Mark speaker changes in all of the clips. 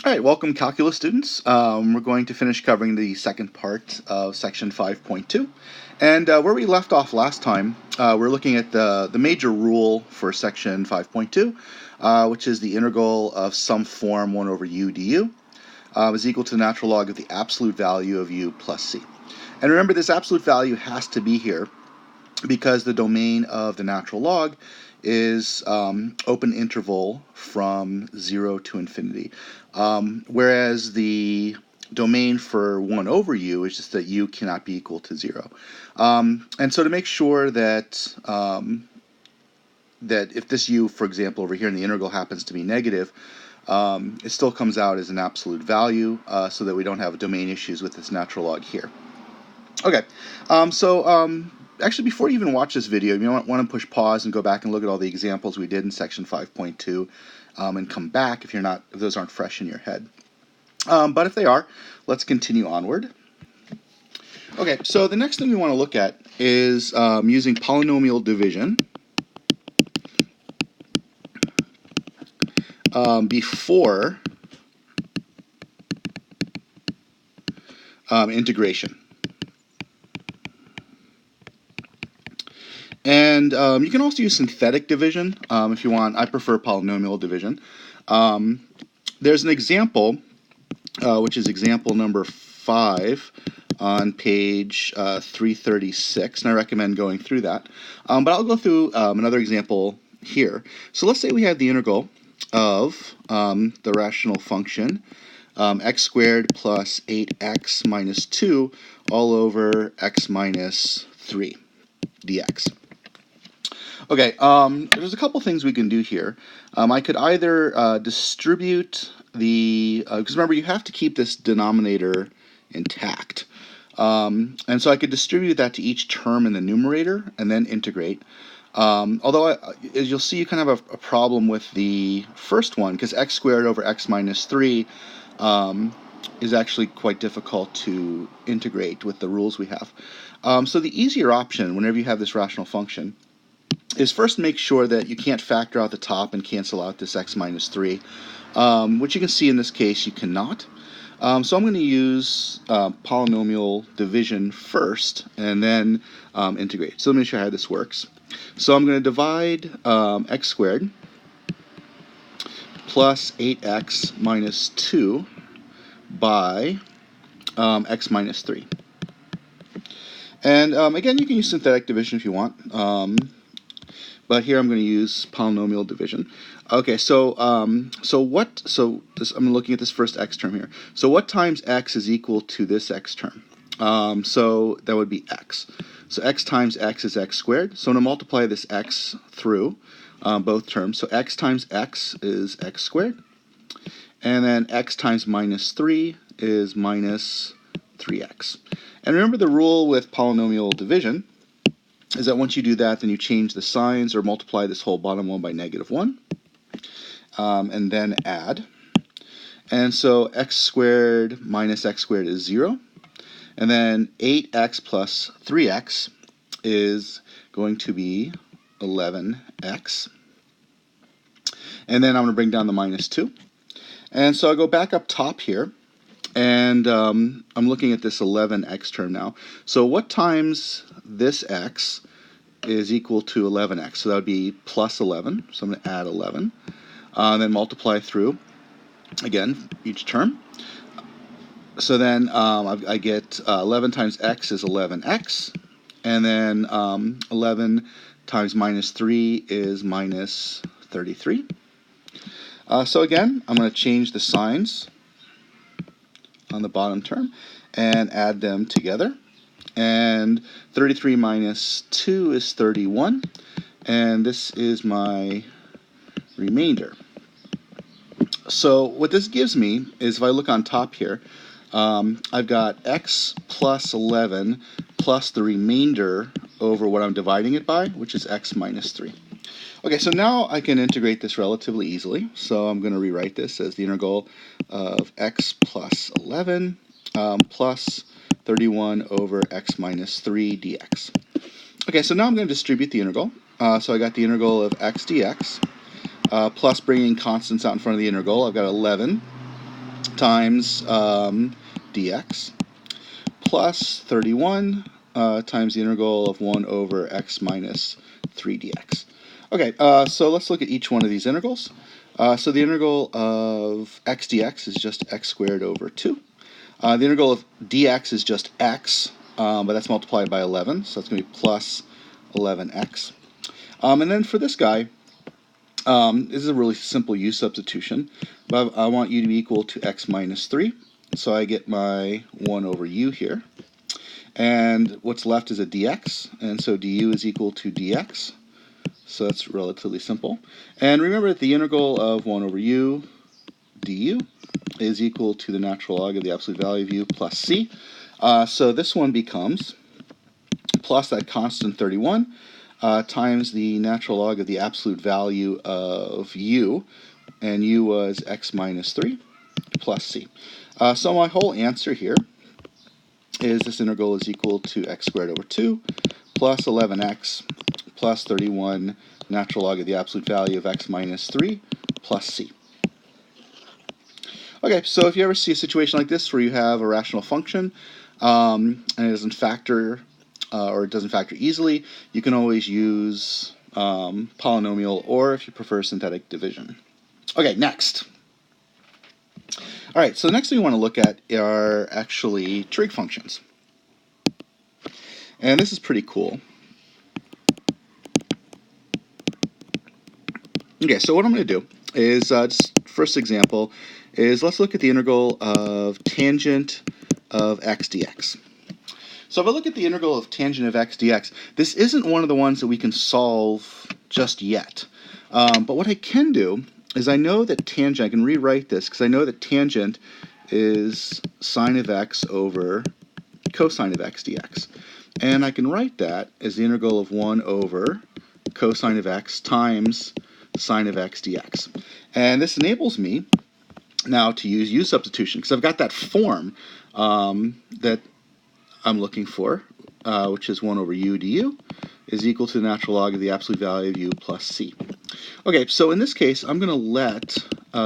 Speaker 1: All right, welcome calculus students. We're going to finish covering the second part of section 5.2. And where we left off last time, we're looking at the major rule for section 5.2, which is the integral of some form 1 over u du is equal to the natural log of the absolute value of u plus c. And remember, this absolute value has to be here because the domain of the natural log is open interval from 0 to infinity, whereas the domain for 1 over u is just that u cannot be equal to 0. And so to make sure that that if this u, for example, over here in the integral happens to be negative, it still comes out as an absolute value, so that we don't have domain issues with this natural log here. Okay, actually, before you even watch this video, you want to push pause and go back and look at all the examples we did in section 5.2, and come back if those aren't fresh in your head. But if they are, let's continue onward. Okay, so the next thing we want to look at is using polynomial division before integration. And you can also use synthetic division if you want. I prefer polynomial division. There's an example, which is example number 5 on page 336, and I recommend going through that. But I'll go through another example here. So let's say we have the integral of the rational function x squared plus 8x minus 2 all over x minus 3 dx. Okay, there's a couple things we can do here. I could either distribute the, because remember you have to keep this denominator intact. And so I could distribute that to each term in the numerator and then integrate. Although, as you'll see, you kind of have a problem with the first one, because x squared over x minus 3 is actually quite difficult to integrate with the rules we have. So the easier option, whenever you have this rational function, is first make sure that you can't factor out the top and cancel out this x minus 3, which you can see in this case you cannot. So I'm going to use polynomial division first and then integrate. So let me show you how this works. So I'm going to divide x squared plus 8x minus 2 by x minus 3. And again, you can use synthetic division if you want. But here I'm going to use polynomial division. Okay, so I'm looking at this first x term here. So what times x is equal to this x term? So that would be x. So x times x is x squared. So I'm going to multiply this x through both terms. So x times x is x squared. And then x times minus 3 is minus 3x. And remember the rule with polynomial division is that once you do that, then you change the signs or multiply this whole bottom one by -1, and then add. And so x squared minus x squared is 0. And then 8x plus 3x is going to be 11x. And then I'm going to bring down the minus 2. And so I'll go back up top here. And I'm looking at this 11x term now. So what times this x is equal to 11x? So that would be plus 11. So I'm going to add 11. And then multiply through, again, each term. So then I get 11 times x is 11x. And then 11 times minus 3 is minus 33. So again, I'm going to change the signs on the bottom term and add them together. And 33 minus 2 is 31. And this is my remainder. So what this gives me is, if I look on top here, I've got x plus 11 plus the remainder over what I'm dividing it by, which is x minus 3. Okay, so now I can integrate this relatively easily. So I'm going to rewrite this as the integral of x plus 11 plus 31 over x minus 3 dx. Okay, so now I'm going to distribute the integral. So I got the integral of x dx plus bringing constants out in front of the integral. I've got 11 times dx plus 31 times the integral of 1 over x minus 3 dx. Okay, so let's look at each one of these integrals. So the integral of x dx is just x squared over 2. The integral of dx is just x, but that's multiplied by 11, so that's going to be plus 11x. And then for this guy, this is a really simple u substitution, but I want u to be equal to x minus 3, so I get my 1 over u here. And what's left is a dx, and so du is equal to dx. So that's relatively simple. And remember that the integral of 1 over u du is equal to the natural log of the absolute value of u plus c. So this one becomes plus that constant 31 times the natural log of the absolute value of u, and u was x minus 3 plus c. So my whole answer here is this integral is equal to x squared over 2 plus 11x plus 31 natural log of the absolute value of x minus 3 plus c. Okay, so if you ever see a situation like this where you have a rational function and it doesn't factor or it doesn't factor easily, you can always use polynomial, or if you prefer, synthetic division. Okay, next. All right, so the next thing we want to look at are actually trig functions. And this is pretty cool. Okay, so what I'm going to do is, just first example, is let's look at the integral of tangent of x dx. So if I look at the integral of tangent of x dx, this isn't one of the ones that we can solve just yet. But what I can do is I know that tangent, I can rewrite this because I know that tangent is sine of x over cosine of x dx. And I can write that as the integral of 1 over cosine of x times sine of x dx. And this enables me now to use u substitution because I've got that form that I'm looking for, which is 1 over u du is equal to the natural log of the absolute value of u plus c. Okay, so in this case, I'm going to let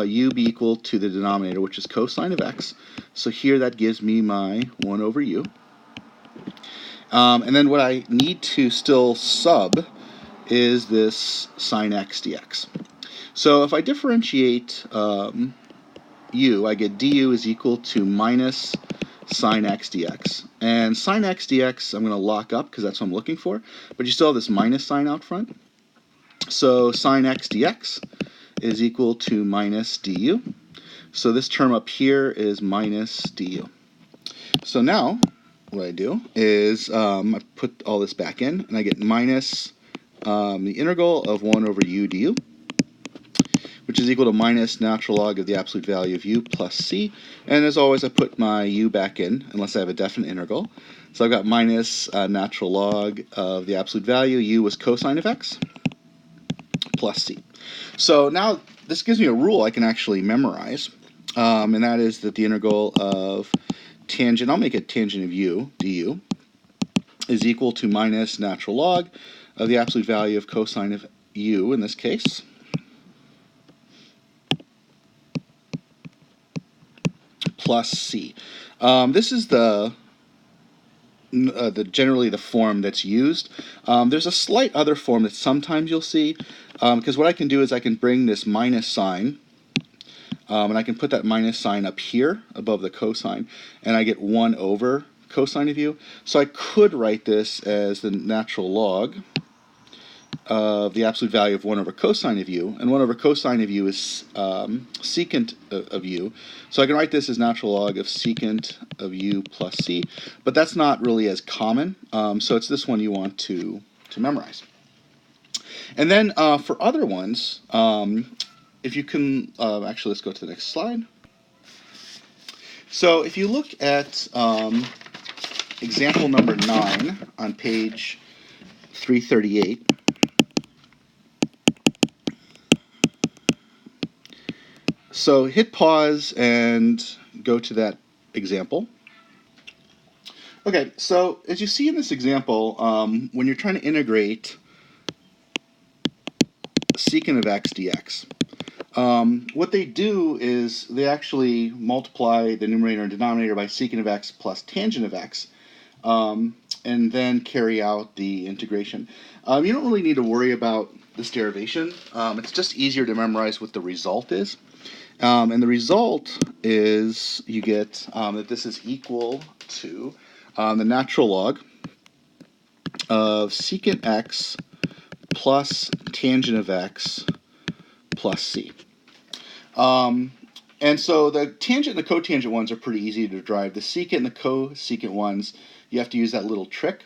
Speaker 1: u be equal to the denominator, which is cosine of x. So here that gives me my 1 over u. And then what I need to still sub is this sine x dx. So if I differentiate u, I get du is equal to minus sine x dx. And sine x dx I'm going to lock up because that's what I'm looking for, but you still have this minus sign out front. So sine x dx is equal to minus du. So this term up here is minus du. So now what I do is I put all this back in, and I get minus the integral of 1 over u du, which is equal to minus natural log of the absolute value of u plus c. And as always, I put my u back in, unless I have a definite integral. So I've got minus natural log of the absolute value. U was cosine of x plus c. So now this gives me a rule I can actually memorize, and that is that the integral of tangent, I'll make it tangent of u du, is equal to minus natural log of the absolute value of cosine of u in this case, plus c. This is generally the form that's used. There's a slight other form that sometimes you'll see, because what I can do is I can bring this minus sign, and I can put that minus sign up here above the cosine, and I get 1 over cosine of u. So I could write this as the natural log of the absolute value of 1 over cosine of u, and 1 over cosine of u is secant of u. So I can write this as natural log of secant of u plus c, but that's not really as common, so it's this one you want to memorize. And then for other ones, if you can, actually let's go to the next slide. So if you look at example number 9 on page 338, so hit pause and go to that example. Okay, so as you see in this example, when you're trying to integrate secant of x dx, What they do is they actually multiply the numerator and denominator by secant of x plus tangent of x, and then carry out the integration. You don't really need to worry about this derivation. It's just easier to memorize what the result is. And the result is you get that this is equal to the natural log of secant x plus tangent of x plus c. And so the tangent and the cotangent ones are pretty easy to derive. The secant and the cosecant ones, you have to use that little trick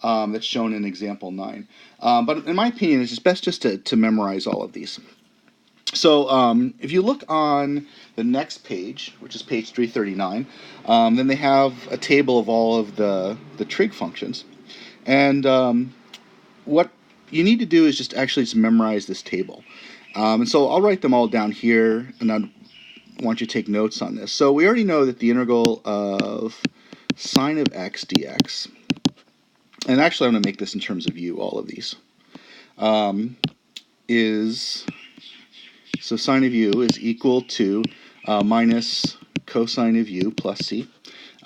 Speaker 1: that's shown in example 9. But in my opinion, it's best just to memorize all of these. So if you look on the next page, which is page 339, then they have a table of all of the trig functions. And what you need to do is just memorize this table. And so I'll write them all down here, and I want you to take notes on this. So we already know that the integral of sine of x dx, and actually I'm going to make this in terms of u, all of these, so sine of u is equal to minus cosine of u plus c,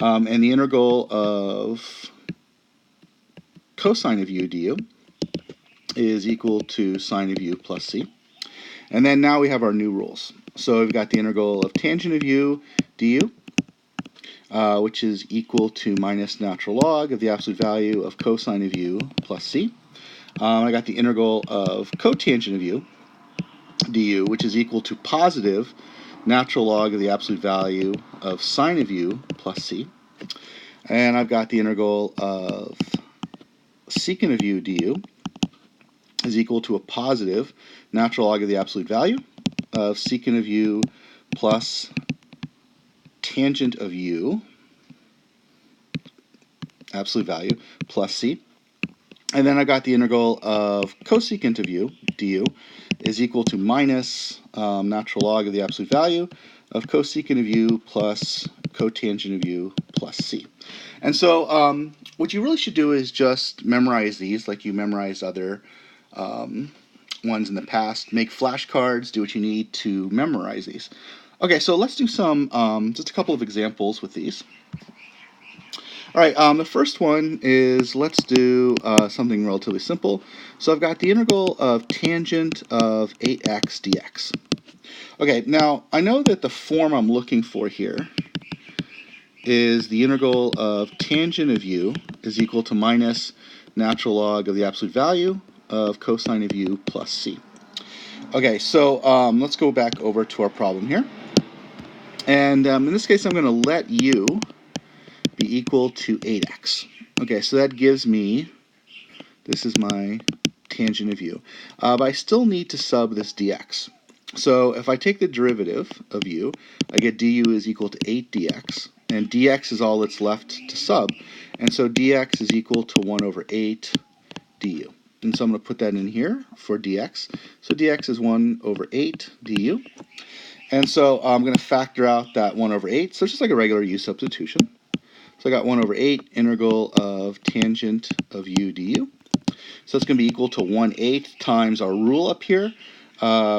Speaker 1: and the integral of cosine of u du is equal to sine of u plus c. And then now we have our new rules. So we've got the integral of tangent of u du, which is equal to minus natural log of the absolute value of cosine of u plus c. I got the integral of cotangent of u du, which is equal to positive natural log of the absolute value of sine of u plus c. And I've got the integral of secant of u du is equal to a positive natural log of the absolute value of secant of u plus tangent of u, absolute value, plus c. And then I got the integral of cosecant of u du is equal to minus natural log of the absolute value of cosecant of u plus cotangent of u plus c. And so what you really should do is just memorize these like you memorize other ones in the past. Make flashcards, do what you need to memorize these. Okay, so let's do some, just a couple of examples with these. All right, the first one is, let's do something relatively simple. So I've got the integral of tangent of 8x dx. Okay, now I know that the form I'm looking for here is the integral of tangent of u is equal to minus natural log of the absolute value of cosine of u plus c. Okay, so let's go back over to our problem here. And in this case, I'm going to let u be equal to 8x. Okay, so that gives me, this is my tangent of u. But I still need to sub this dx. So if I take the derivative of u, I get du is equal to 8 dx. And dx is all that's left to sub. And so dx is equal to 1 over 8 du. And so I'm going to put that in here for dx. So dx is 1 over 8 du. And so I'm going to factor out that 1 over 8. So it's just like a regular u substitution. So I got 1 over 8 integral of tangent of u du. So it's going to be equal to 1/8 times our rule up here,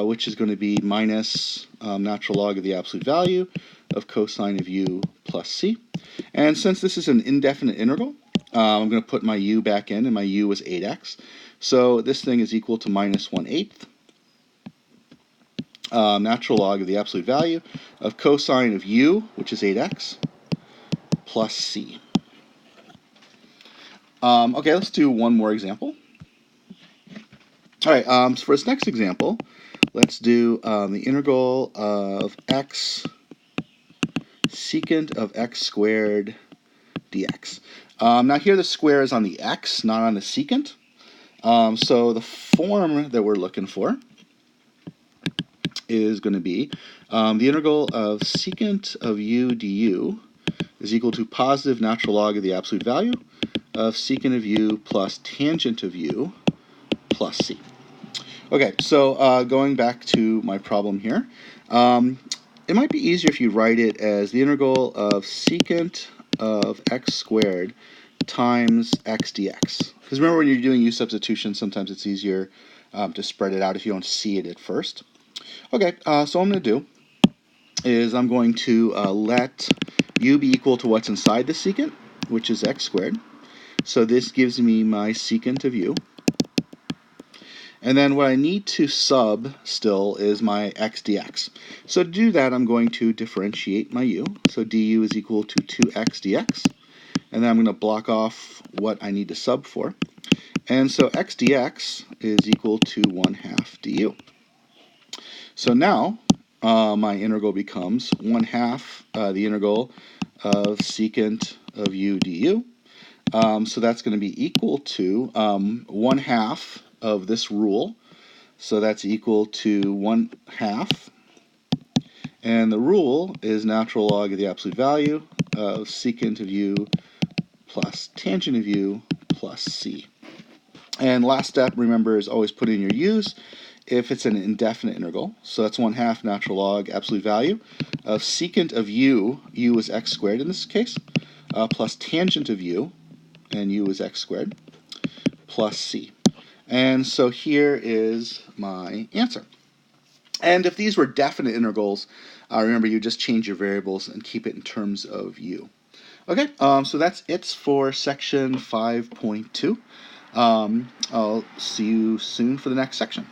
Speaker 1: which is going to be minus natural log of the absolute value of cosine of u plus c. And since this is an indefinite integral, I'm going to put my u back in, and my u was 8x. So this thing is equal to minus 1/8 natural log of the absolute value of cosine of u, which is 8x, plus c. Okay, let's do one more example. All right, so for this next example, let's do the integral of x secant of x squared dx. Now here the square is on the x, not on the secant. So the form that we're looking for is going to be the integral of secant of u du is equal to positive natural log of the absolute value of secant of u plus tangent of u plus c. Okay, so going back to my problem here, it might be easier if you write it as the integral of secant of x squared times x dx. Because remember, when you're doing u substitution, sometimes it's easier to spread it out if you don't see it at first. Okay, so what I'm going to do is I'm going to let u be equal to what's inside the secant, which is x squared. So this gives me my secant of u. And then what I need to sub still is my x dx. So to do that, I'm going to differentiate my u. So du is equal to 2x dx. And then I'm going to block off what I need to sub for. And so x dx is equal to 1/2 du. So now my integral becomes 1/2 the integral of secant of u du. So that's going to be equal to 1/2 of this rule. So that's equal to 1/2. And the rule is natural log of the absolute value of secant of u plus tangent of u plus c. And last step, remember, is always put in your u's if it's an indefinite integral. So that's 1/2 natural log absolute value of secant of u is x squared in this case, plus tangent of u, and u is x squared, plus c. And so here is my answer. And if these were definite integrals, remember you just change your variables and keep it in terms of u. Okay, so that's it for section 5.2. I'll see you soon for the next section.